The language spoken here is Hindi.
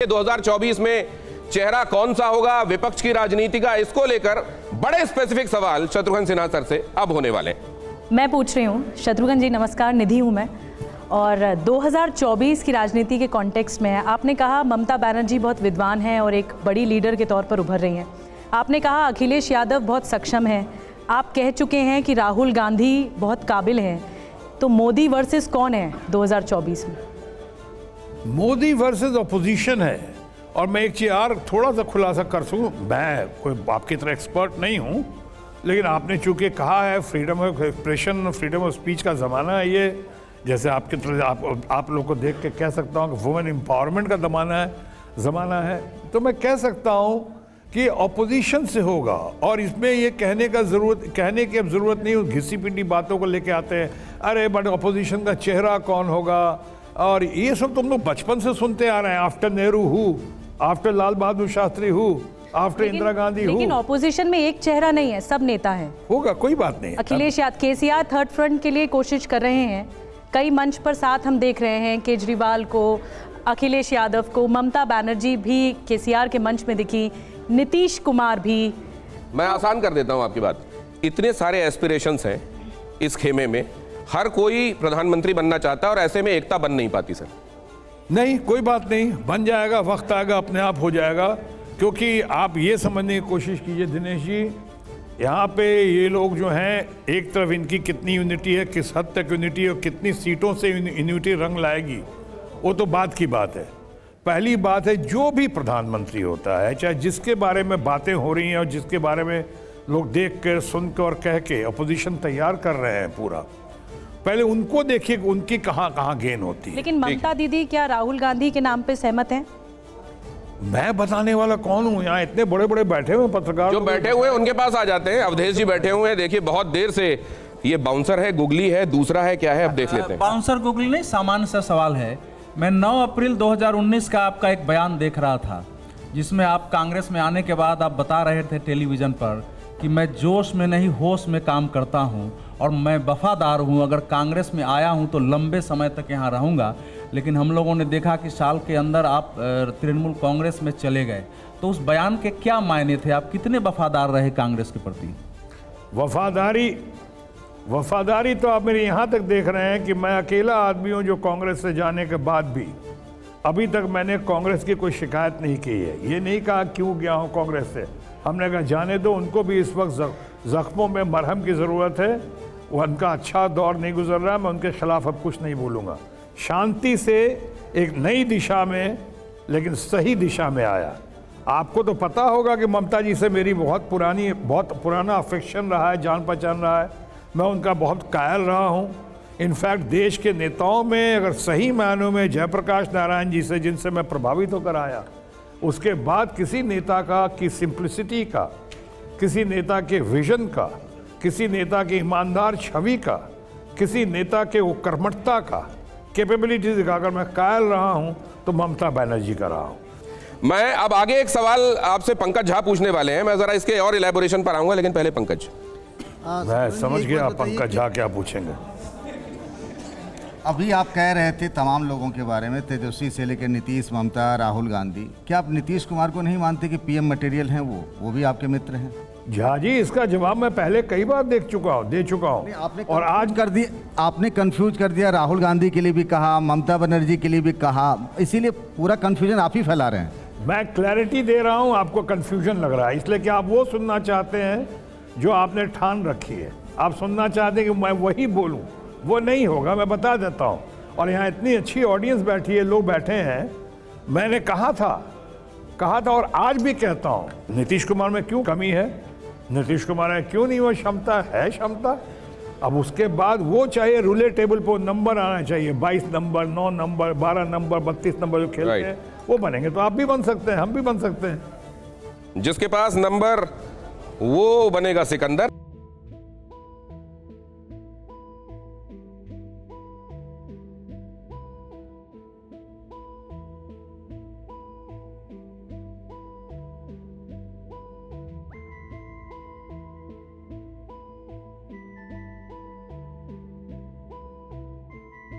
2024 में चेहरा कौन सा होगा विपक्ष की राजनीति का, इसको लेकर बड़े स्पेसिफिक सवाल शत्रुघ्न सिन्हा सर से अब होने वाले। मैं पूछ रही हूँ, शत्रुघ्न जी नमस्कार, निधि हूँ मैं, और 2024 की राजनीति के कॉन्टेक्स्ट में आपने कहा ममता बनर्जी बहुत विद्वान हैं और एक बड़ी लीडर के तौर पर उभर रही हैं। आपने कहा अखिलेश यादव बहुत सक्षम हैं। आप कह चुके हैं कि राहुल गांधी बहुत काबिल हैं। तो मोदी वर्सेस कौन है 2024 में? मोदी वर्सेस ऑपोजिशन है। और मैं एक चीज़ और थोड़ा सा खुलासा कर सकूँ, मैं कोई आपकी तरह एक्सपर्ट नहीं हूँ, लेकिन आपने चूंकि कहा है freedom of expression, freedom of speech का ज़माना है ये, जैसे आपकी तरह आप लोग को देख के कह सकता हूँ कि वुमेन एम्पावरमेंट का ज़माना है, तो मैं कह सकता हूँ कि ऑपोजिशन से होगा। और इसमें ये कहने की अब ज़रूरत नहीं, घिसी पिटी बातों को लेके आते हैं, अरे बट ऑपोजिशन का चेहरा कौन होगा, और ये सब तुम लोग बचपन से सुनते आ रहे हैं। आफ्टर नेहरू हूँ, आफ्टर लाल बहादुर शास्त्री हूँ, आफ्टर इंदिरा गांधी हूँ। लेकिन ऑपोजिशन में एक चेहरा नहीं है, सब नेता हैं। होगा, कोई बात नहीं। अखिलेश यादव, केसीआर थर्ड फ्रंट के लिए कोशिश कर रहे हैं, कई मंच पर साथ हम देख रहे हैं, केजरीवाल को, अखिलेश यादव को, ममता बनर्जी भी केसीआर के मंच में दिखी, नीतीश कुमार भी। मैं आसान कर देता हूं आपकी बात। इतने सारे एस्पिरेशंस हैं इस खेमे में, हर कोई प्रधानमंत्री बनना चाहता है और ऐसे में एकता बन नहीं पाती सर। नहीं, कोई बात नहीं, बन जाएगा, वक्त आएगा, अपने आप हो जाएगा। क्योंकि आप ये समझने की कोशिश कीजिए दिनेश जी, यहाँ पे ये लोग जो हैं, एक तरफ इनकी कितनी यूनिटी है, किस हद तक यूनिटी है और कितनी सीटों से यूनिटी रंग लाएगी, वो तो बात की बात है। पहली बात है, जो भी प्रधानमंत्री होता है, चाहे जिसके बारे में बातें हो रही हैं और जिसके बारे में लोग देख कर, सुन कर और कह के अपोजिशन तैयार कर रहे हैं पूरा, पहले उनको देखिए कि उनकी कहाँ गेन होती है। लेकिन ममता दीदी क्या राहुल गांधी के नाम पे सहमत हैं? मैं बताने वाला कौन हूँ? यहाँ इतने बड़े बड़े बैठे हुए पत्रकार, जो बैठे हुए हैं उनके पास आ जाते हैं। अवधेश जी बैठे हुए हैं, देखिए बहुत देर से। ये बाउंसर है, गुगली है, दूसरा है, क्या है, अब देख लेते हैं। बाउंसर गुगली नहीं, सामान्य सा सवाल है। मैं 9 अप्रैल 2019 का आपका एक बयान देख रहा था, जिसमें आप कांग्रेस में आने के बाद आप बता रहे थे टेलीविजन पर कि मैं जोश में नहीं होश में काम करता हूं और मैं वफादार हूं, अगर कांग्रेस में आया हूं तो लंबे समय तक यहां रहूंगा। लेकिन हम लोगों ने देखा कि साल के अंदर आप तृणमूल कांग्रेस में चले गए, तो उस बयान के क्या मायने थे? आप कितने वफादार रहे कांग्रेस के प्रति? वफादारी तो आप मेरे यहाँ तक देख रहे हैं कि मैं अकेला आदमी हूँ जो कांग्रेस से जाने के बाद भी अभी तक मैंने कांग्रेस की कोई शिकायत नहीं की है। ये नहीं कहा क्यों गया हूँ कांग्रेस से, हमने कहा जाने दो, उनको भी इस वक्त जख्मों में मरहम की ज़रूरत है, वो उनका अच्छा दौर नहीं गुजर रहा, मैं उनके खिलाफ अब कुछ नहीं बोलूँगा। शांति से एक नई दिशा में, लेकिन सही दिशा में आया। आपको तो पता होगा कि ममता जी से मेरी बहुत पुराना अफेक्शन रहा है, जान पहचान रहा है, मैं उनका बहुत कायल रहा हूँ। इनफैक्ट देश के नेताओं में अगर सही मायनों में जयप्रकाश नारायण जी से, जिनसे मैं प्रभावित होकर आया, उसके बाद किसी नेता की सिंप्लिसिटी का, किसी नेता के विजन का, किसी नेता की ईमानदार छवि का, किसी नेता के वो कर्मठता का, कैपेबिलिटी दिखाकर मैं कायल रहा हूँ, तो ममता बनर्जी का रहा हूँ। मैं अब आगे एक सवाल आपसे पंकज झा पूछने वाले हैं, मैं जरा इसके और इलेबोरेशन पर आऊंगा, लेकिन पहले पंकज। मैं समझ गया पंकज झा क्या पूछेंगे। अभी आप कह रहे थे तमाम लोगों के बारे में, तेजस्वी से लेकर नीतीश, ममता, राहुल गांधी, क्या आप नीतीश कुमार को नहीं मानते कि पीएम मटेरियल हैं? वो भी आपके मित्र हैं। झा जी, इसका जवाब मैं पहले कई बार दे चुका हूँ और आज कर दिया, आपने कंफ्यूज कर दिया। राहुल गांधी के लिए भी कहा, ममता बनर्जी के लिए भी कहा, इसीलिए पूरा कंफ्यूजन आप ही फैला रहे हैं। मैं क्लैरिटी दे रहा हूँ, आपको कंफ्यूजन लग रहा है, इसलिए कि आप वो सुनना चाहते हैं जो आपने ठान रखी है। आप सुनना चाहते हैं कि मैं वही बोलूं, वो नहीं होगा, मैं बता देता हूं। और यहाँ इतनी अच्छी ऑडियंस बैठी है, लोग बैठे हैं, मैंने कहा था और आज भी कहता हूं, नीतीश कुमार में क्यों कमी है, नीतीश कुमार में क्यों नहीं वो क्षमता है, क्षमता। अब उसके बाद वो चाहिए रूले टेबल पर नंबर आना चाहिए, 22 नंबर, 9 नंबर, 12 नंबर, 32 नंबर जो खेलते हैं वो बनेंगे, तो आप भी बन सकते हैं, हम भी बन सकते हैं। जिसके पास नंबर वो बनेगा सिकंदर।